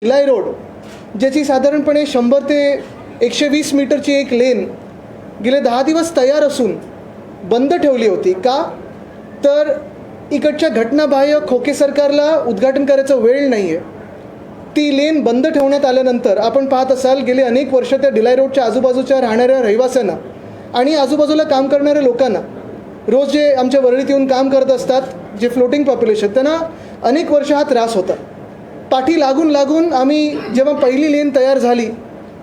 Bhilai road, ज्याची साधारणपणे 100 ते 120 मीटरची एक लेन गेले 10 दिवस तयार असून बंद ठेवली होती. का तर इकडच्या घटनाबाह्य खोके सरकारला उद्घाटन करायचा वेळ नाही आहे. ती लेन बंद ठेवण्यात आल्यानंतर आपण पाहत असाल गेले अनेक वर्ष त्या भिलाई रोडच्या आजूबाजूच्या राहणाऱ्या रहिवाशांना आणि आजूबाजूला काम करणाऱ्या लोकांना, रोज जे आमच्या वरळीत येऊन काम करत असतात जे फ्लोटिंग पॉप्युलेशन, त्यांना अनेक वर्ष हा त्रास होता. पाठी लागून लागून आम्ही जेव्हा पहिली लेन तयार झाली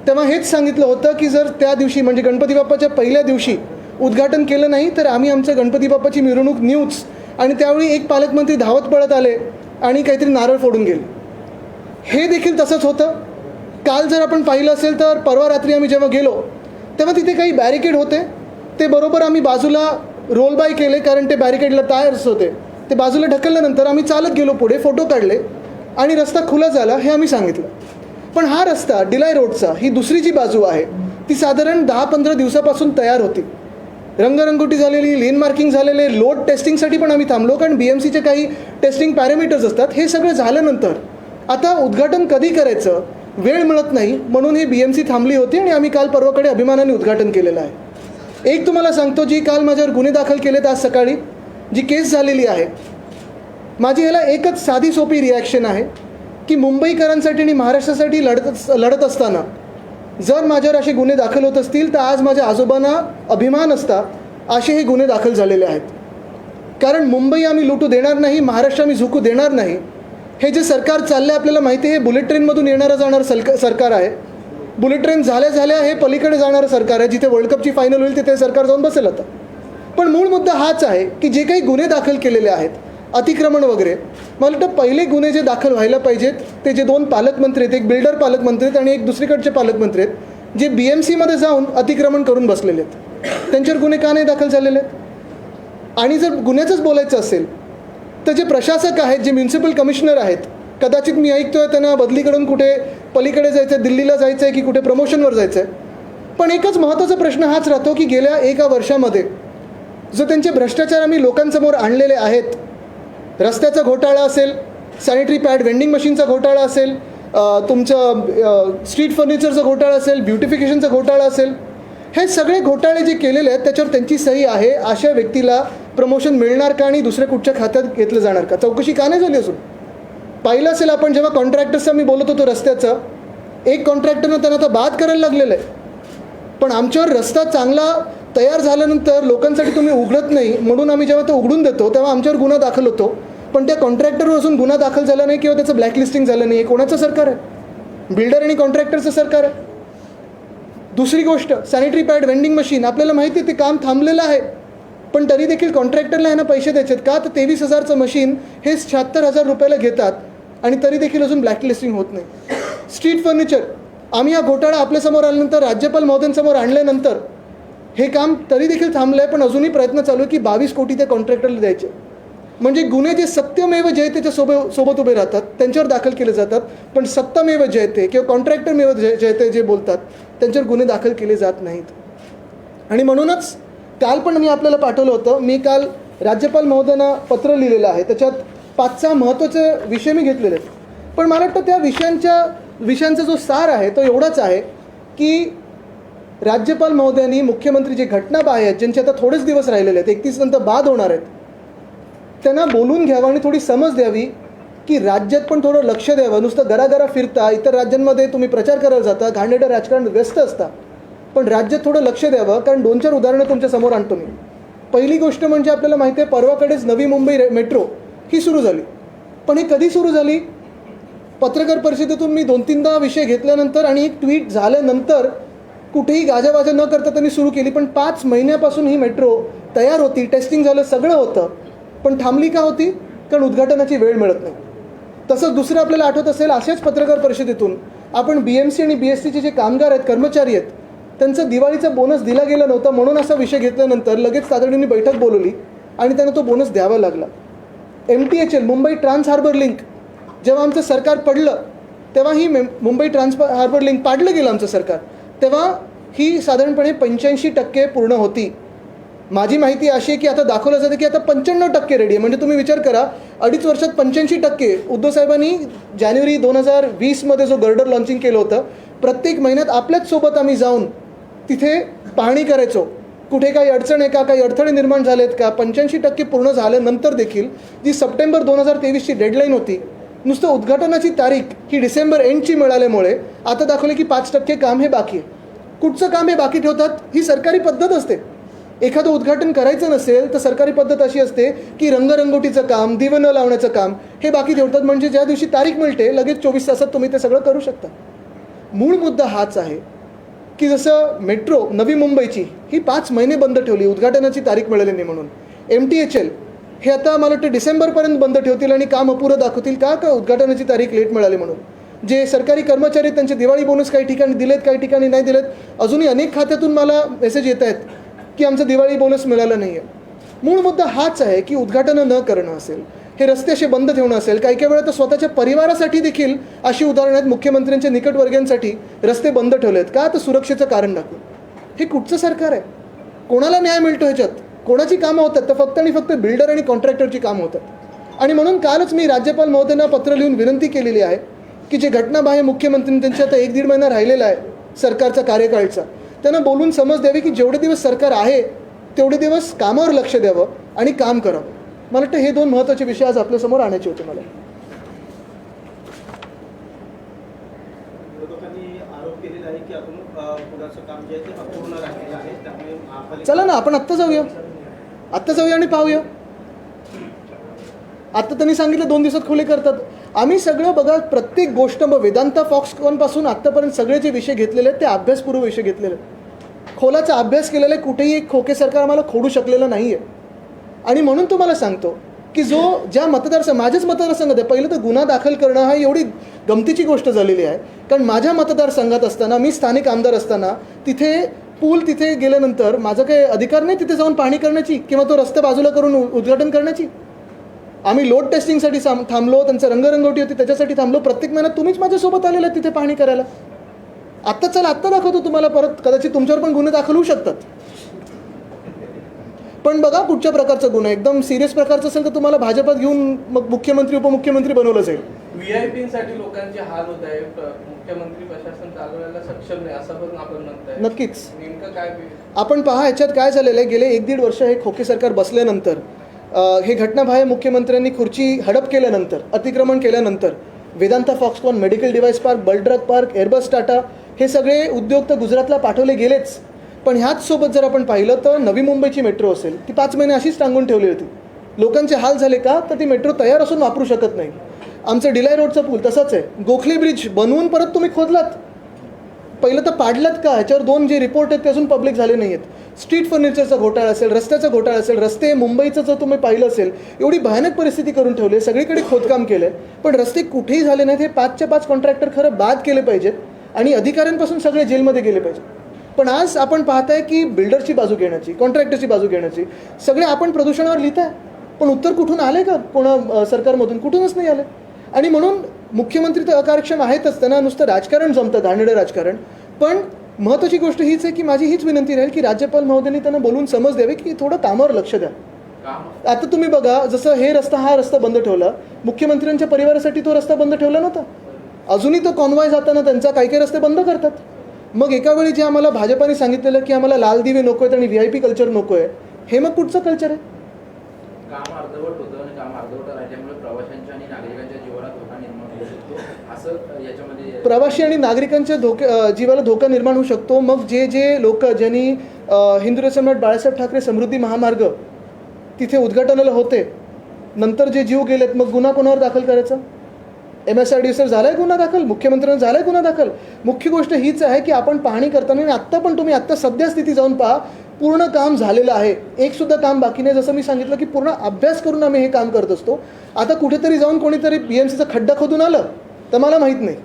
तेव्हा हेच सांगितलं होतं की जर त्या दिवशी म्हणजे गणपती बाप्पाच्या पहिल्या दिवशी उद्घाटन केलं नाही तर आम्ही आमच्या गणपती बाप्पाची मिरवणूक नेऊच. आणि त्यावेळी एक पालकमंत्री धावत पळत आले आणि काहीतरी नारळ फोडून गेले. हे देखील तसंच होतं. काल जर आपण पाहिलं असेल तर परवा रात्री आम्ही जेव्हा गेलो तेव्हा तिथे काही बॅरिकेड होते. ते बरोबर आम्ही बाजूला रोल बाय केले कारण ते बॅरिकेडला टायर्स होते. ते बाजूला ढकलल्यानंतर आम्ही चालत गेलो पुढे, फोटो काढले आणि रस्ता खुला झाला हे आम्ही सांगितलं. पण हा रस्ता भिलाई रोडचा, ही दुसरी जी बाजू आहे ती साधारण 10-15 दिवसापासून तयार होती. रंगरंगोटी झालेली, लेन मार्किंग झालेले, लोड टेस्टिंगसाठी पण आम्ही थांबलो कारण BMCचे काही टेस्टिंग पॅरामीटर्स असतात. हे सगळं झाल्यानंतर आता उद्घाटन कधी करायचं, वेळ मिळत नाही म्हणून ही BMC थांबली होती आणि आम्ही काल परवाकडे अभिमानाने उद्घाटन केलेलं आहे. एक तुम्हाला सांगतो, जी काल माझ्यावर गुन्हे दाखल केलेत आज सकाळी, जी केस झालेली आहे, माझी ह्याला एकच साधी सोपी रिॲक्शन आहे की मुंबईकरांसाठी आणि महाराष्ट्रासाठी लढत असताना जर माझ्यावर असे गुन्हे दाखल होत असतील तर आज माझ्या आजोबांना अभिमान असता असे हे गुन्हे दाखल झालेले आहेत. कारण मुंबई आम्ही लुटू देणार नाही, महाराष्ट्र आम्ही झुकू देणार नाही. हे जे सरकार चाललं आहे आपल्याला माहिती आहे, हे बुलेट ट्रेनमधून येणारं जाणारं सरकार आहे. बुलेट ट्रेन झाल्या हे पलीकडे जाणारं सरकार आहे. जिथे वर्ल्ड कपची फायनल होईल तिथे सरकार जाऊन बसेल आता. पण मूळ मुद्दा हाच आहे की जे काही गुन्हे दाखल केलेले आहेत, अतिक्रमण वगैरे, मला वाटतं पहिले गुन्हे जे दाखल व्हायला पाहिजेत ते जे 2 पालकमंत्री आहेत, एक बिल्डर पालकमंत्री आहेत आणि एक दुसरीकडचे पालकमंत्री आहेत जे BMCमध्ये जाऊन अतिक्रमण करून बसलेले आहेत, त्यांच्यावर गुन्हे का नाही दाखल झालेले आहेत. आणि जर गुन्ह्याचंच बोलायचं असेल तर जे प्रशासक आहेत, जे म्युन्सिपल कमिशनर आहेत, कदाचित मी ऐकतोय त्यांना बदलीकडून कुठे पलीकडे जायचं आहे, दिल्लीला जायचं आहे की कुठे प्रमोशनवर जायचं आहे. पण एकच महत्त्वाचा प्रश्न हाच राहतो की गेल्या 1 वर्षामध्ये जो त्यांचे भ्रष्टाचार आम्ही लोकांसमोर आणलेले आहेत, रस्त्याचा घोटाळा असेल, सॅनिटरी पॅड वेंडिंग मशीनचा घोटाळा असेल, तुमचं स्ट्रीट फर्निचरचा घोटाळा असेल, ब्युटिफिकेशनचा घोटाळा असेल, हे सगळे घोटाळे जे केलेले आहेत त्याच्यावर त्यांची सही आहे. अशा व्यक्तीला प्रमोशन मिळणार का आणि दुसऱ्या कुठच्या खात्यात घेतलं जाणार का? चौकशी का नाही झाली असून? पाहिलं असेल आपण जेव्हा कॉन्ट्रॅक्टर्सचा मी बोलत होतो रस्त्याचं, एक कॉन्ट्रॅक्टरनं त्यांना आता बाद करायला लागलेलं आहे. पण आमच्यावर रस्ता चांगला तयार झाल्यानंतर लोकांसाठी तुम्ही उघडत नाही म्हणून आम्ही जेव्हा तो उघडून देतो तेव्हा आमच्यावर गुन्हा दाखल होतो. पण त्या कॉन्ट्रॅक्टरवर असून गुन्हा दाखल झाला नाही किंवा त्याचं ब्लॅकलिस्टिंग झालं नाही. हे कोणाचं सरकार आहे? बिल्डर आणि कॉन्ट्रॅक्टरचं सरकार आहे. दुसरी गोष्ट, सॅनिटरी पॅड वेंडिंग मशीन, आपल्याला माहिती आहे ते काम थांबलेलं आहे पण तरी देखील कॉन्ट्रॅक्टरला यांना पैसे द्यायचे आहेत. का तर 23,000चं मशीन हे 76,000 रुपयाला घेतात आणि तरी देखील अजून ब्लॅकलिस्टिंग होत नाही. स्ट्रीट फर्निचर, आम्ही हा घोटाळा आपल्यासमोर आल्यानंतर, राज्यपाल महोदयांसमोर आणल्यानंतर हे काम तरी देखील थांबलं आहे पण अजूनही प्रयत्न चालू आहे की 22 कोटी त्या कॉन्ट्रॅक्टरला द्यायचे. म्हणजे गुन्हे जे सत्यमेव जयतेच्या सोबत उभे राहतात त्यांच्यावर दाखल केले जातात, पण सत्तामेव जयते किंवा कॉन्ट्रॅक्टरमेव जयते जे बोलतात त्यांच्यावर गुन्हे दाखल केले जात नाहीत. आणि म्हणूनच काल पण मी आपल्याला पाठवलं होतं, मी काल राज्यपाल महोदयांना पत्र लिहिलेलं आहे, त्याच्यात 5-6 महत्त्वाचे विषय मी घेतलेले आहेत. पण मला वाटतं त्या विषयांचा जो सार आहे तो एवढाच आहे की राज्यपाल महोदयांनी मुख्यमंत्री जे घटनाबाह्य आहेत, ज्यांचे आता थोडेच दिवस राहिलेले आहेत, 31 नंतर बाद होणार आहेत, त्यांना बोलून घ्यावं आणि थोडी समज द्यावी की राज्यात पण थोडं लक्ष द्यावं. नुसतं घराघरा फिरता, इतर राज्यांमध्ये तुम्ही प्रचार करायला जाता, घाणेरडं राजकारण व्यस्त असता, पण राज्यात थोडं लक्ष द्यावं. कारण 2-4 उदाहरणं तुमच्या समोर आणतो मी. पहिली गोष्ट म्हणजे आपल्याला माहिती आहे परवाकडेच नवी मुंबई मेट्रो ही सुरू झाली. पण ही कधी सुरू झाली? पत्रकार परिषदेतून मी 2-3दा विषय घेतल्यानंतर आणि एक ट्विट झाल्यानंतर कुठेही गाजावाजा न करता त्यांनी सुरू केली. पण 5 महिन्यापासून ही मेट्रो तयार होती, टेस्टिंग झालं, सगळं होतं, पण थांबली का होती? कारण उद्घाटनाची वेळ मिळत नाही. तसंच दुसरं आपल्याला आठवत असेल, अशाच पत्रकार परिषदेतून आपण BMC आणि BSTचे जे कामगार आहेत, कर्मचारी आहेत, त्यांचं दिवाळीचा बोनस दिला गेला नव्हता म्हणून असा विषय घेतल्यानंतर लगेच तातडीने बैठक बोलवली आणि त्यांना तो बोनस द्यावा लागला. MTHL Mumbai trans harbour link, जेव्हा आमचं सरकार पडलं तेव्हा ही मुंबई ट्रान्स हार्बर लिंक पाडलं गेलं आमचं सरकार, तेव्हा ही साधारणपणे 85% पूर्ण होती. माझी माहिती अशी आहे की आता दाखवलं जातं की आता 95% रेडी आहे. म्हणजे तुम्ही विचार करा, 2.5 वर्षात 85%. उद्धव साहेबांनी जानेवारी 2020मध्ये जो गर्डर लॉन्चिंग केलं होतं, प्रत्येक महिन्यात आपल्याच सोबत आम्ही जाऊन तिथे पाहणी करायचो. कुठे काही अडचण आहे का, काही अडथळे निर्माण झालेत का. 85% पूर्ण झाल्यानंतर देखील जी सप्टेंबर 2023ची डेडलाईन होती, नुसतं उद्घाटनाची तारीख ही डिसेंबर एंडची मिळाल्यामुळे आता दाखवले की 5% काम हे बाकी आहे. कुठचं काम हे बाकी ठेवतात? ही सरकारी पद्धत असते. एखादं उद्घाटन करायचं नसेल तर सरकारी पद्धत अशी असते की रंगरंगोटीचं काम, दिवे न लावण्याचं काम हे बाकी ठेवतात. म्हणजे ज्या दिवशी तारीख मिळते लगेच 24 तासात तुम्ही ते सगळं करू शकता. मूळ मुद्दा हाच आहे की जसं मेट्रो नवी मुंबईची ही 5 महिने बंद ठेवली, उद्घाटनाची तारीख मिळाली नाही म्हणून. MTHL हे आता मला वाटतं डिसेंबरपर्यंत बंद ठेवतील आणि काम अपुरं दाखवतील का उद्घाटनाची तारीख लेट मिळाली म्हणून. जे सरकारी कर्मचारी त्यांचे दिवाळी बोनस काही ठिकाणी दिलेत, काही ठिकाणी नाही दिलेत. अजूनही अनेक खात्यातून मला मेसेज येत आहेत की आमचं दिवाळी बोनस मिळालं नाही आहे. मूळ मुद्दा हाच आहे की उद्घाटनं न करणं असेल, हे रस्ते असे बंद ठेवणं असेल. काही काही वेळा तर स्वतःच्या परिवारासाठी देखील अशी उदाहरणं आहेत, मुख्यमंत्र्यांच्या निकटवर्गीयांसाठी रस्ते बंद ठेवले आहेत का, तर सुरक्षेचं कारण दाखवून. हे कुठचं सरकार आहे? कोणाला न्याय मिळतो ह्याच्यात? कोणाची कामं होतात? तर फक्त आणि फक्त बिल्डर आणि कॉन्ट्रॅक्टरची कामं होतात. आणि म्हणून कालच मी राज्यपाल महोदयांना पत्र लिहून विनंती केलेली आहे की जे घटनाबाह्य मुख्यमंत्री त्यांच्या आता 1-1.5 महिना राहिलेला आहे सरकारचा कार्यकाळचा, त्यांना बोलून समज द्यावी की जेवढे दिवस सरकार आहे तेवढे दिवस कामावर लक्ष द्यावं आणि काम करावं. मला वाटतं हे 2 महत्त्वाचे विषय आज आपल्यासमोर आणायचे होते मला. आरोप केलेला आहे की अजून पुलाचं काम जे आहे ते अपूर्ण राहिलेलं आहे, त्यामुळे चला ना आपण आत्ता जाऊया आणि पाहूया. आत्ता त्यांनी सांगितलं 2 दिवसात खुले करतात. आम्ही सगळं बघा, प्रत्येक गोष्ट वेदांता फॉक्सकॉनपासून आत्तापर्यंत सगळे जे विषय घेतलेले आहेत ते अभ्यासपूर्व विषय घेतलेले आहेत. खोलाचा अभ्यास केलेला आहे. कुठेही एक खोके सरकार आम्हाला खोडू शकलेलं नाही आहे. आणि म्हणून तुम्हाला सांगतो की ज्या माझ्याच मतदारसंघात आहे, पहिलं तर गुन्हा दाखल करणं हा एवढी गमतीची गोष्ट झालेली आहे. कारण माझ्या मतदारसंघात असताना, मी स्थानिक आमदार असताना, तिथे गेल्यानंतर माझा काही अधिकार नाही तिथे जाऊन पाहणी करण्याची किंवा तो रस्ता बाजूला करून उद्घाटन करण्याची. आम्ही लोड टेस्टिंगसाठी थांबलो, त्यांचं रंगरंगोटी होती त्याच्यासाठी थांबलो. प्रत्येक महिन्यात तुम्हीच माझ्यासोबत आलेला तिथे पाहणी करायला. आत्ता दाखवतो तुम्हाला परत. कदाचित तुमच्यावर पण गुन्हे दाखल होऊ शकतात. पण बघा कुठच्या प्रकारचा गुन्हा, एकदम सिरियस प्रकारचा असेल तर तुम्हाला भाजपात घेऊन मग मुख्यमंत्री उपमुख्यमंत्री बनवलं जाईल. व्हीआयपीसाठी लोकांचे हाल होत आहे, मुख्यमंत्री प्रशासन चालवायला सक्षम नाही असं पण आपण म्हणताय. नक्कीच. नेमकं काय आपण पहा, ह्याच्यात काय झालेलं आहे, गेले 1-1.5 वर्ष हे खोके सरकार बसल्यानंतर, हे घटनाबाह्य मुख्यमंत्र्यांनी खुर्ची हडप केल्यानंतर, अतिक्रमण केल्यानंतर, Vedanta Foxconn, medical device park, bulk drug park, Airbus Tata हे सगळे उद्योग तर गुजरातला पाठवले गेलेच. पण ह्याच सोबत जर आपण पाहिलं तर नवी मुंबईची मेट्रो असेल, ती 5 महिने अशीच टांगून ठेवली होती. लोकांचे हाल झाले का, तर ती मेट्रो तयार असून वापरू शकत नाही. आमचं डिलाय रोडचा पूल तसाच आहे. गोखले ब्रिज बनवून परत तुम्ही खोदलात, पहिलं तर पाडलात का? ह्याच्यावर 2 जे रिपोर्ट आहेत ते अजून पब्लिक झाले नाही आहेत. स्ट्रीट फर्निचरचा घोटाळा असेल, रस्त्याचा घोटाळा असेल, रस्ते मुंबईचं जर तुम्ही पाहिलं असेल, एवढी भयानक परिस्थिती करून ठेवली आहे. सगळीकडे खोदकाम केलं आहे, पण रस्ते कुठेही झाले नाहीत. हे 5च्या 5 कॉन्ट्रॅक्टर खरं बाद केले पाहिजेत आणि अधिकाऱ्यांपासून सगळे जेलमध्ये गेले पाहिजेत. पण आज आपण पाहताय की बिल्डरची बाजू घेण्याची, कॉन्ट्रॅक्टरची बाजू घेण्याची, सगळे आपण प्रदूषणावर लिहिताय. पण उत्तर कुठून आले का? कोणा सरकारमधून? कुठूनच नाही आले. आणि म्हणून मुख्यमंत्री तर अकार्यक्षम आहेतच, त्यांना नुसतं राजकारण जमतं, घाणेरडं राजकारण. पण महत्त्वाची गोष्ट हीच आहे की माझी हीच विनंती राहील की राज्यपाल महोदयांनी त्यांना बोलून समज द्यावे की थोडं कामावर लक्ष द्या. आता तुम्ही बघा, जसं हा रस्ता बंद ठेवला, मुख्यमंत्र्यांच्या परिवारासाठी तो रस्ता बंद ठेवला नव्हता. अजूनही तो कॉन्वॉय जाताना त्यांचा काही रस्ते बंद करतात. मग एका वेळी जे आम्हाला भाजपाने सांगितलेलं की आम्हाला लाल दिवे नको आहेत आणि VIP कल्चर नको आहे, हे मग कुठचं कल्चर आहे? काम अर्धवट होतं आणि काम अर्धवट राहिल्यामुळे प्रवाशांच्या आणि नागरिकांच्या जीवाला धोका निर्माण होऊ शकतो, असं याच्यामध्ये. प्रवासी आणि नागरिकांच्या जीवाला धोका निर्माण होऊ शकतो. मग जे लोक ज्यांनी हिंदू सम्राट बाळासाहेब ठाकरे समृद्धी महामार्ग तिथे उद्घाटनाला होते, नंतर जे जीव गेलेत, मग गुन्हा कोणावर दाखल करायचा? MSRDCवर झालाय गुन्हा दाखल, मुख्यमंत्र्यांना झालाय गुन्हा दाखल. मुख्य गोष्ट हीच आहे की आपण पाहणी करताना, आणि आत्ता पण तुम्ही आत्ता सध्या स्थिती जाऊन पहा, पूर्ण काम झालेलं आहे, एक सुद्धा काम बाकी नाही. जसं मी सांगितलं की पूर्ण अभ्यास करून आम्ही हे काम करत असतो. आता कुठेतरी जाऊन कोणीतरी BMCचा खड्डा खोदून आलं तर मला माहीत नाही.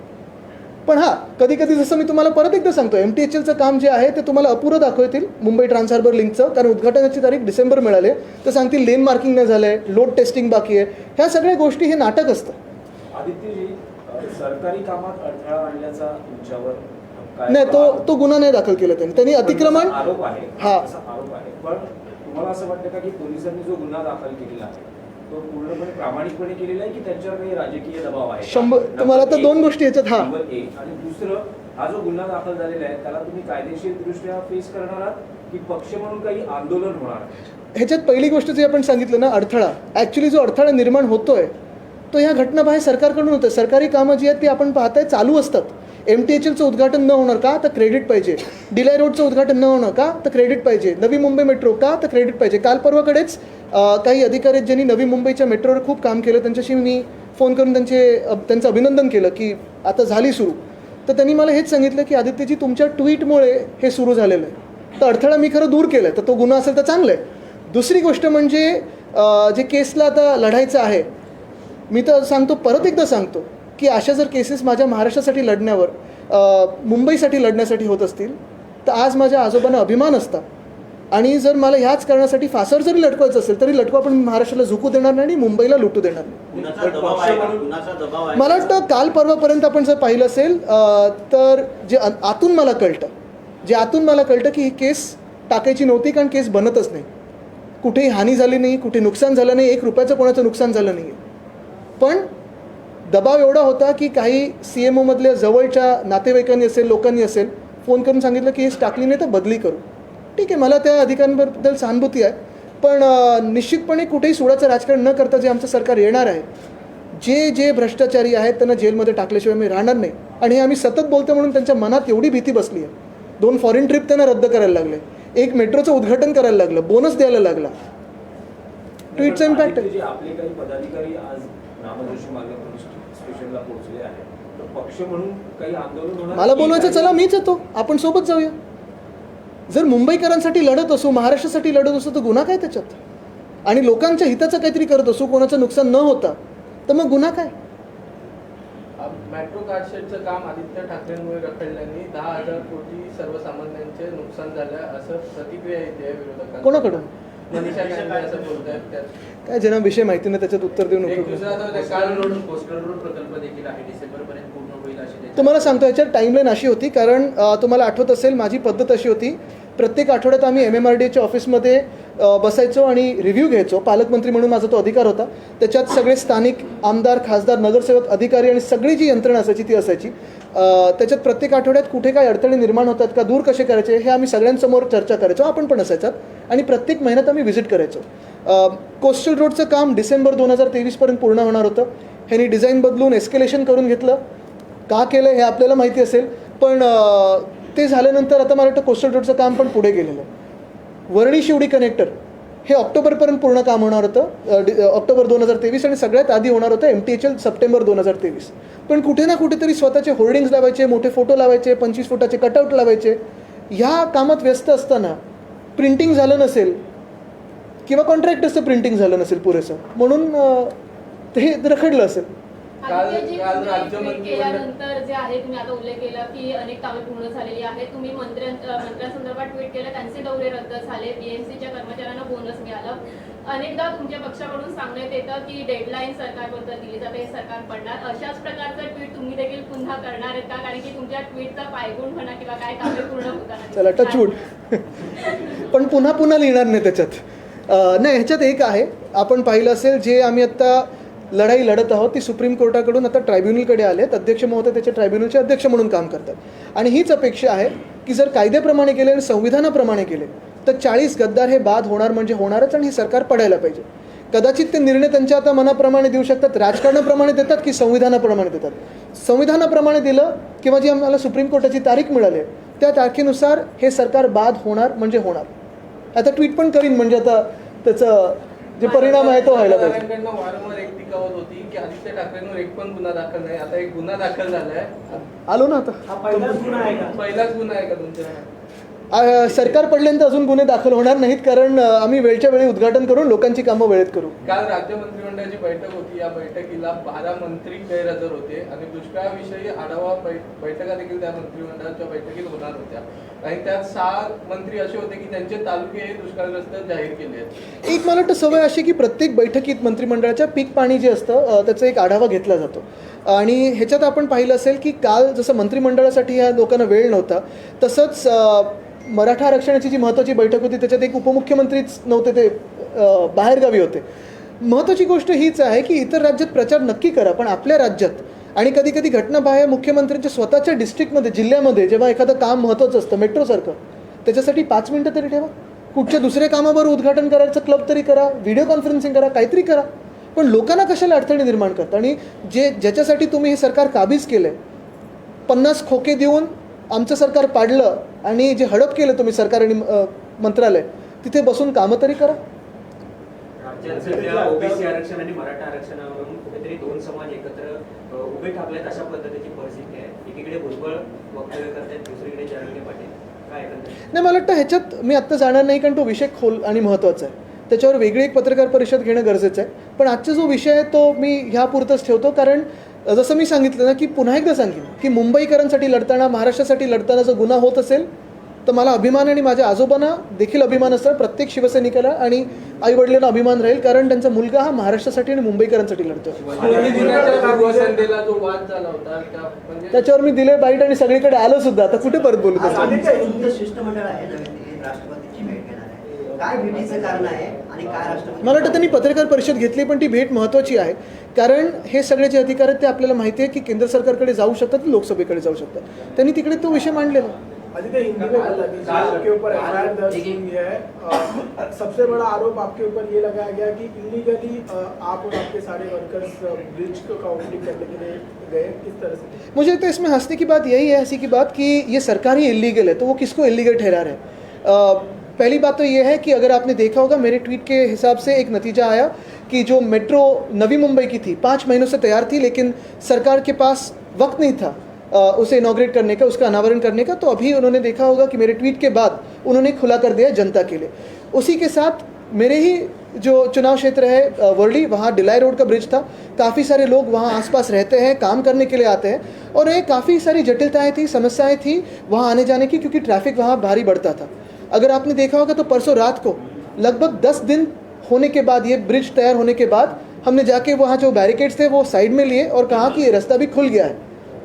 पण कधी कधी जसं मी तुम्हाला परत एकदा सांगतो, MTHLचं काम जे आहे ते तुम्हाला अपुरं दाखवतील, मुंबई ट्रान्स हार्बर लिंकचं. कारण उद्घाटनाची तारीख डिसेंबर मिळाले तर सांगतील लेन मार्किंग नाही झालं आहे, लोड टेस्टिंग बाकी आहे. ह्या सगळ्या गोष्टी हे नाटक असतं. आदित्यजी, सरकारी कामात अडथळा आणल्याचा तुमच्यावर नाही, तो गुन्हा नाही दाखल केला त्यांनी. अतिक्रमण आरोप आहे. हा आरोप आहे. पण तुम्हाला असं वाटतं का की पोलिसांनी जो गुन्हा दाखल केलेला आहे तो पूर्णपणे प्रामाणिकपणे केलेला आहे की त्यांच्यावर काही राजकीय दबाव आहे? तुम्हाला आता दोन गोष्टी याच्यात नंबर एक. आणि दुसरं, हा जो गुन्हा दाखल झालेला आहे त्याला तुम्ही कायदेशीर दृष्ट्या फेस करणार आहात की पक्ष म्हणून काही आंदोलन होणार? ह्याच्यात पहिली गोष्ट जे आपण सांगितलं ना, अडथळा. ॲक्च्युली जो अडथळा निर्माण होतोय तो ह्या घटनाबाहेर सरकारकडून होतं. सरकारी कामं जी आहेत ती आपण पाहताय चालू असतात. MTHLचं उद्घाटन न होणार का, तर क्रेडिट पाहिजे. डिलाय रोडचं उद्घाटन न होणार का, तर क्रेडिट पाहिजे. नवी मुंबई मेट्रो का, तर क्रेडिट पाहिजे. काल परवाकडेच काही अधिकारी आहेत ज्यांनी नवी मुंबईच्या मेट्रोवर खूप काम केलं, त्यांच्याशी मी फोन करून त्यांचं अभिनंदन केलं की आता झाली सुरू. तर त्यांनी मला हेच सांगितलं की आदित्यजी तुमच्या ट्विटमुळे हे सुरू झालेलं आहे, तर अडथळा मी खरं दूर केला आहे, तर तो गुन्हा असेल तर चांगलं आहे. दुसरी गोष्ट म्हणजे जे केसला आता लढायचं आहे, मी तर सांगतो, परत एकदा सांगतो की अशा जर केसेस माझ्या महाराष्ट्रासाठी लढण्यावर, मुंबईसाठी लढण्यासाठी होत असतील तर आज माझ्या आजोबांना अभिमान असता. आणि जर मला ह्याच कारणासाठी फासावर जरी लटकवायचं असेल तरी लटकवा, पण मी महाराष्ट्राला झुकू देणार नाही आणि मुंबईला लुटू देणार नाही. कुणाचा दबाव आहे का? कुणाचा दबाव आहे? मला वाटतं काल परवापर्यंत आपण जर पाहिलं असेल तर जे आतून मला कळतं की ही केस टाकायची नव्हती, कारण केस बनतच नाही. कुठेही हानी झाली नाही, कुठे नुकसान झालं नाही, 1 रुपयाचं कोणाचं नुकसान झालं नाही. पण दबाव एवढा होता की काही CMOमधल्या जवळच्या नातेवाईकांनी असेल, लोकांनी असेल, फोन करून सांगितलं की हेच टाकली नाही तर बदली करू. ठीक आहे, मला त्या अधिकाऱ्यांबद्दल सहानुभूती आहे, पण निश्चितपणे कुठेही सुडाचं राजकारण न करता जे आमचं सरकार येणार आहे, जे भ्रष्टाचारी आहेत त्यांना जेलमध्ये टाकल्याशिवाय मी राहणार नाही. आणि हे आम्ही सतत बोलतो म्हणून त्यांच्या मनात एवढी भीती बसली आहे. 2 फॉरेन ट्रिप त्यांना रद्द करायला लागले, 1 मेट्रोचं उद्घाटन करायला लागलं, बोनस द्यायला लागला. ट्विटचा इम्पॅक्ट आहे. आपले काही पदाधिकारी आज नामजोशी मार्ग स्टेशनला पोहोचले आहेत, तर पक्ष म्हणून काही आंदोलन होणार? मला बोलवायचं, चला मीच येतो, आपण सोबत जाऊया. जर मुंबईकरांसाठी लढत असू, महाराष्ट्रासाठी लढत असू, तर गुन्हा काय त्याच्यात? आणि लोकांच्या हिताचं काहीतरी करत असू, कोणाचं नुकसान न होता, तर मग गुन्हा काय? मेट्रो कारशेडचं काम आदित्य ठाकरेंमुळे रखडल्याने 10,000 कोटी सर्वसामान्यांचे नुकसान झालं असं प्रतिक्रिया येते विरोधकांना. कोणाकडून? मनीषा गांधी असं बोलतायत. त्यात काय ज्यांना विषय माहिती नाही त्याच्यात उत्तर देऊन एक उपयोग नाही. दुसरा आता कोस्टल रोड प्रकल्प देखील आहे, डिसेंबरपर्यंत पूर्ण होईल अशी तुम्हाला सांगतो, याच्यात टाईमलाईन अशी होती, कारण तुम्हाला आठवत असेल माझी पद्धत अशी होती, प्रत्येक आठवड्यात आम्ही MMRDAच्या ऑफिसमध्ये बसायचो आणि रिव्ह्यू घ्यायचो. पालकमंत्री म्हणून माझा तो अधिकार होता. त्याच्यात सगळे स्थानिक आमदार, खासदार, नगरसेवक, अधिकारी आणि सगळी जी यंत्रणा असायची ती असायची. त्याच्यात प्रत्येक आठवड्यात कुठे काय अडथळे निर्माण होतात का, दूर कसे करायचे, हे आम्ही सगळ्यांसमोर चर्चा करायचो. आपण पण असायचात. आणि प्रत्येक महिन्यात आम्ही व्हिजिट करायचो. कोस्टल रोडचं काम डिसेंबर 2023पर्यंत पूर्ण होणार होतं. ह्यांनी डिझाईन बदलून एस्केलेशन करून घेतलं. का केलं हे आपल्याला माहिती असेल, पण ते झाल्यानंतर आता मला वाटतं कोस्टल रोडचं काम पण पुढे गेलेलं आहे. वरळी शिवडी कनेक्टर हे ऑक्टोबरपर्यंत पूर्ण काम होणार होतं, ऑक्टोबर 2023, आणि सगळ्यात आधी होणार होतं MTHL सप्टेंबर 2023. पण कुठे ना कुठेतरी स्वतःचे होर्डिंग्स लावायचे, मोठे फोटो लावायचे, 25 फुटाचे कटआउट लावायचे. ह्या कामात व्यस्त असताना प्रिंटिंग झालं नसेल किंवा कॉन्ट्रॅक्टर्सचं प्रिंटिंग झालं नसेल पुरेसं, म्हणून ते रखडलं असेल. काल राज्यमंत्री केल्यानंतर जे आहे, तुम्ही आता उल्लेख केला की अनेक कामे पूर्ण झालेली आहेत. तुम्ही मंत्र्यांसंदर्भात ट्विट केलं, त्यांचे दौरे रद्द झाले, BMCच्या कर्मचाऱ्यांना बोनस मिळालं. अनेकदा तुमच्या पक्षाकडून सांगण्यात येतं की डेडलाईन सरकारबद्दल दिली जाते, हे सरकार पडणार. अशाच प्रकारचं ट्विट तुम्ही देखील पुन्हा करणार आहेत का? कारण की तुमच्या ट्विटचा पायगुण म्हणा किंवा काय कामे पूर्ण होतात. चला टचवूड. पण पुन्हा लिहिणार नाही त्याच्यात. नाही, ह्याच्यात एक आहे, आपण पाहिलं असेल, जे आम्ही आत्ता लढाई लढत आहोत ती सुप्रीम कोर्टाकडून आता ट्रायब्युनलकडे आलेत. अध्यक्ष महोदय त्याच्या ट्रायब्युनलचे अध्यक्ष म्हणून काम करतात. आणि हीच अपेक्षा आहे की जर कायद्याप्रमाणे केले आणि संविधानाप्रमाणे केले तर 40 गद्दार हे बाद होणार म्हणजे होणारच, आणि हे सरकार पडायला पाहिजे. कदाचित ते निर्णय त्यांच्या आता मनाप्रमाणे देऊ शकतात, राजकारणाप्रमाणे देतात की संविधानाप्रमाणे देतात. संविधानाप्रमाणे दिलं किंवा जी आम्हाला सुप्रीम कोर्टाची तारीख मिळाली आहे त्या तारखेनुसार हे सरकार बाद होणार म्हणजे होणार. आता ट्विट पण करीन, म्हणजे आता त्याचं जे परिणाम आहे तो व्हायला पाहिजे. वारंवार एक टीका होत होती की आदित्य ठाकरेंवर एक पण गुन्हा दाखल नाही. आता एक गुन्हा दाखल झालाय. आलो ना आता. हा पहिलाच गुन्हा आहे का? पहिलाच गुन्हा आहे का तुमच्या? सरकार पडल्यानंतर अजून गुन्हे दाखल होणार नाहीत, कारण आम्ही वेळच्या वेळी उद्घाटन करून लोकांची कामं वेळेत करू. काल राज्य मंत्रिमंडळाची बैठक होती. या बैठकीला 12 मंत्री गैरहजर होते आणि दुष्काळाविषयी आढावा बैठका देखील त्या मंत्रिमंडळाच्या बैठकीत होणार होत्या. आणि त्यात 6 मंत्री असे होते की त्यांचे तालुके हे दुष्काळग्रस्त जाहीर केले आहेत. एक मला वाटतं सवय अशी की प्रत्येक बैठकीत मंत्रिमंडळाच्या पीक पाणी जे असतं त्याचा एक आढावा घेतला जातो. आणि ह्याच्यात आपण पाहिलं असेल की काल जसं मंत्रिमंडळासाठी ह्या लोकांना वेळ नव्हता, तसंच मराठा आरक्षणाची जी महत्त्वाची बैठक होती त्याच्यात एक उपमुख्यमंत्रीच नव्हते, ते बाहेरगावी होते. महत्त्वाची गोष्ट हीच आहे की इतर राज्यात प्रचार नक्की करा, पण आपल्या राज्यात आणि कधी कधी घटनाबाह्य मुख्यमंत्र्यांच्या स्वतःच्या डिस्ट्रिक्टमध्ये, जिल्ह्यामध्ये जेव्हा एखादं काम महत्त्वाचं असतं मेट्रोसारखं, त्याच्यासाठी 5 मिनटं तरी ठेवा. कुठच्या दुसऱ्या कामावर उद्घाटन करायचं क्लब तरी करा, व्हिडिओ कॉन्फरन्सिंग करा, काहीतरी करा. पण लोकांना कशाला अडचणी निर्माण करता? आणि ज्याच्यासाठी तुम्ही हे सरकार काबीज केलं आहे, 50 खोके देऊन आमचं सरकार पाडलं आणि जे हडप केलं तुम्ही सरकार आणि मंत्रालय, तिथे बसून कामं तरी करा. राज्यात सध्या ओबीसी आरक्षण आणि मराठा आरक्षणावरून कुठेतरी 2 समाज एकत्र उभे ठाकलेत अशा पद्धतीची परिस्थिती आहे. एकीकडे भुजबळ वक्तव्य करतात, दुसरीकडे जरांगे पाटील. काय एकंदरीत? नाही, मला वाटतं ह्याच्यात मी आत्ता जाणार नाही, कारण तो विषय खोल आणि महत्त्वाचा आहे. त्याच्यावर वेगळी एक पत्रकार परिषद घेणं गरजेचं आहे. पण आजचा जो विषय आहे तो मी ह्यापुरतंच ठेवतो, कारण जसं मी सांगितलं ना, की पुन्हा एकदा सांगेन की मुंबईकरांसाठी लढताना, महाराष्ट्रासाठी लढताना जर गुन्हा होत असेल तर मला अभिमान आणि माझ्या आजोबांना देखील अभिमान असणार, प्रत्येक शिवसैनिकाला आणि आईवडिलांना अभिमान राहील, कारण त्यांचा मुलगा हा महाराष्ट्रासाठी आणि मुंबईकरांसाठी लढतो. शिवाजी दिनाच्या पूर्वसंध्येला जो वाद झाला होता त्याच्यावर मी दिले बाईट आणि सगळीकडे आलो सुद्धा. आता कुठे परत बोलू त्याच्यावर? शिष्टमंडळ आहे राष्ट्रपतीची भेट घेणार आहे. काय भेटीचं कारण आहे आणि काय राष्ट्रपती? मला वाटतं त्यांनी पत्रकार परिषद घेतली, पण ती भेट महत्त्वाची आहे, कारण हे सगळे जे अधिकार आहेत ते आपल्याला माहिती आहे की केंद्र सरकारकडे जाऊ शकतात, लोकसभेकडे जाऊ शकतात. त्यांनी तिकडे तो विषय मांडलेला. हिंदी में बता दीजिए, आपके ऊपर एफआईआर दर्ज हुई है. सबसे बड़ा आरोप आपके ऊपर ये लगाया गया कि इलीगली आप और आपके सारे वर्कर्स ब्रिज का ऑपरेटिंग करने के लिए गए. किस तरह से? मुझे तो इसमें हंसने की बात यही है, हंसी की बात कि ये सरकार ही इलीगल है, तो वो किसको इलीगल ठहरा रहे हैं? पहली बात तो ये है कि अगर आपने देखा होगा मेरे ट्वीट के हिसाब से एक नतीजा आया कि जो मेट्रो नवी मुंबई की थी 5 महीनों से तैयार थी, लेकिन सरकार के पास वक्त नहीं था उसे इनॉग्रेट करने का, उसका अनावरण करने का. तो अभी उन्होंने देखा होगा कि मेरे ट्वीट के बाद उन्होंने खुला कर दिया जनता के लिए. उसी के साथ मेरे ही जो चुनाव क्षेत्र है वर्ली, वहाँ डिलाई रोड का ब्रिज था. काफ़ी सारे लोग वहाँ आसपास रहते हैं, काम करने के लिए आते हैं, और ये काफ़ी सारी जटिलताएं थी, समस्याएं थी वहाँ आने जाने की, क्योंकि ट्रैफिक वहाँ भारी बढ़ता था. अगर आपने देखा होगा तो परसों रात को लगभग 10 दिन होने के बाद, ये ब्रिज तैयार होने के बाद, हमने जाके वहाँ जो बैरिकेड्स थे वो साइड में लिए और कहा कि ये रास्ता भी खुल गया है.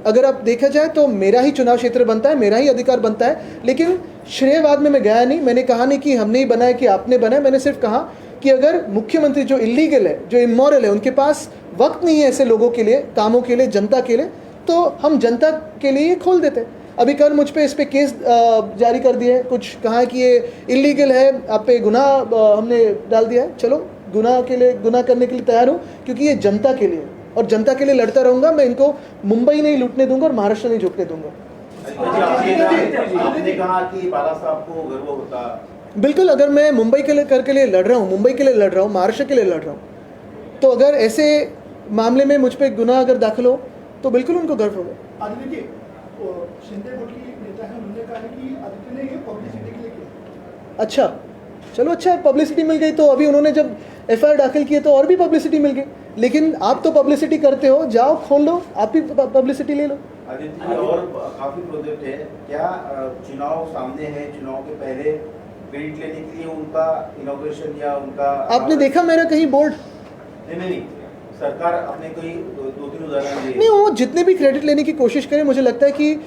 अगर आप देखा जाए तो मेरा ही चुनाव क्षेत्र बनता है, मेरा ही अधिकार बनता है, लेकिन श्रेयवाद में मैं गया नहीं. मैंने कहा नहीं कि हमने ही बनाया कि आपने बनाया. मैंने सिर्फ कहा कि अगर मुख्यमंत्री जो इलीगल है, जो इमोरल है, उनके पास वक्त नहीं है ऐसे लोगों के लिए, कामों के लिए, जनता के लिए, तो हम जनता के लिए खोल देते. अभी कल मुझ पे इस पे केस जारी कर दिए, कुछ कहा कि ये इलीगल है, आप पे गुनाह हमने डाल दिया है. चलो, गुनाह करने के लिए तैयार हूँ, क्योंकि ये जनता के लिए और जनता के लिए लड़ता रहूँगा. मैं इनको मुंबई नहीं लूटने दूंगा और महाराष्ट्र नहीं झुकने दूंगा. आपने कहा कि बाला साहब को गर्व होता. बिल्कुल, अगर मैं मुंबई के लिए लड़ रहा हूँ, मुंबई के लिए लड़ रहा हूँ, महाराष्ट्र के लिए लड़ रहा हूँ, तो अगर ऐसे मामले में मुझ पर गुनाह अगर दाखिल हो तो बिल्कुल उनको गर्व होगा. आदित्य जी, शिंदे गुट की नेता है, उन्होंने कहा है कि आदित्य ने ये पब्लिसिटी के लिए किया. अच्छा, चलो, अच्छा है, पब्लिसिटी मिल गई. तो अभी उन्होंने जब एफआईआर दाखिल किए तो और भी पब्लिसिटी मिल गई. लेकिन आप तो पब्लिसिटी करते हो, जाओ खोल लो, आप भी पब्लिसिटी ले लो. आदित्य, और काफी प्रोजेक्ट है क्या? चुनाव सामने है, चुनाव के पहले क्रेडिट लेने के लिए उनका इनॉग्रेशन या उनका आपने देखा मेरा कहीं बोर्ड? नहीं, सरकार अपने कोई 2-3 उदाहरण दिए. नहीं, वो जितने भी क्रेडिट लेने की कोशिश करें, मुझे लगता है कि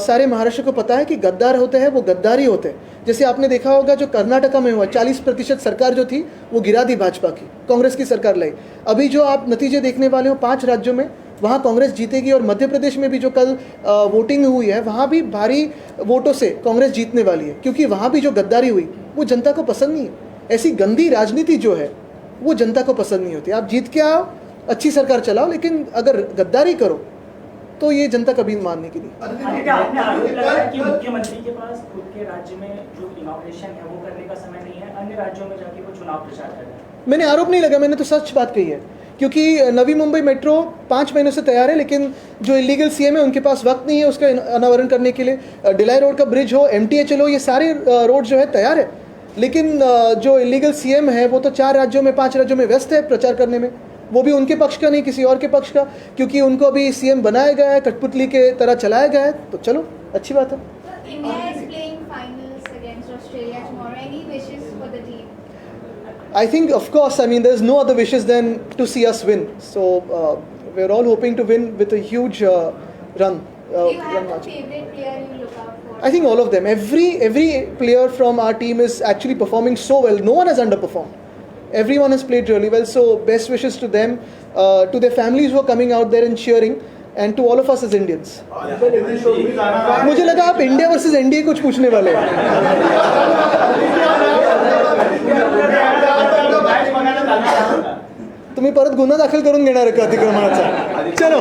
सारे महाराष्ट्र को पता है कि गद्दार होते हैं वो गद्दारी होते हैं. जैसे आपने देखा होगा जो कर्नाटका में हुआ, 40% सरकार जो थी वो गिरा दी भाजपा की, कांग्रेस की सरकार लाई. अभी जो आप नतीजे देखने वाले हो 5 राज्यों में, वहाँ कांग्रेस जीतेगी. और मध्य प्रदेश में भी जो कल वोटिंग हुई है, वहाँ भी भारी वोटों से कांग्रेस जीतने वाली है, क्योंकि वहाँ भी जो गद्दारी हुई वो जनता को पसंद नहीं है. ऐसी गंदी राजनीति जो है वो जनता को पसंद नहीं होती. आप जीत के आओ, अच्छी सरकार चलाओ, लेकिन अगर गद्दारी करो तो ये जनता कभी मानने की नहीं. आपने आरोप लगाया कि मुख्यमंत्री के पास खुद के राज्य में जो इनॉग्रेशन है वो करने का समय नहीं है, अन्य राज्यों में जाके वो चुनाव प्रचार कर रहे हैं. मैंने आरोप नहीं लगा, मैंने तो सच बात कही है. क्योंकि नवी मुंबई मेट्रो 5 महीनों से तैयार है, लेकिन जो इलीगल सीएम है उनके पास वक्त नहीं है उसका अनावरण करने के लिए. डिलाई रोड का ब्रिज हो, MTHL हो, ये सारे रोड जो है तैयार है, लेकिन जो इलीगल सीएम है वो तो 4 राज्यों में 5 राज्यों में व्यस्त है प्रचार करने में. वो भी उनके पक्ष का नहीं, किसी और के पक्ष का, क्योंकि उनको अभी सीएम बनाया गया है, कठपुतली के तरह चलाया गया है. तो चलो, अच्छी बात है. India is playing finals against Australia tomorrow. Any wishes for the team? I think, of course, I mean, there's no other wishes than to see us win. So we're all hoping to win with a huge run one match. I think all of them. Every player from our team is actually performing so well. No one has underperformed. Everyone has played really well. So best wishes to them, to their families who are coming out there and cheering, and to all of us as Indians. मुझे लगा आप India versus NDA कुछ पूछने वाले हैं. तुम्ही परत गुन्हा दाखल करून घेणार का अतिक्रमणाचा? चलो.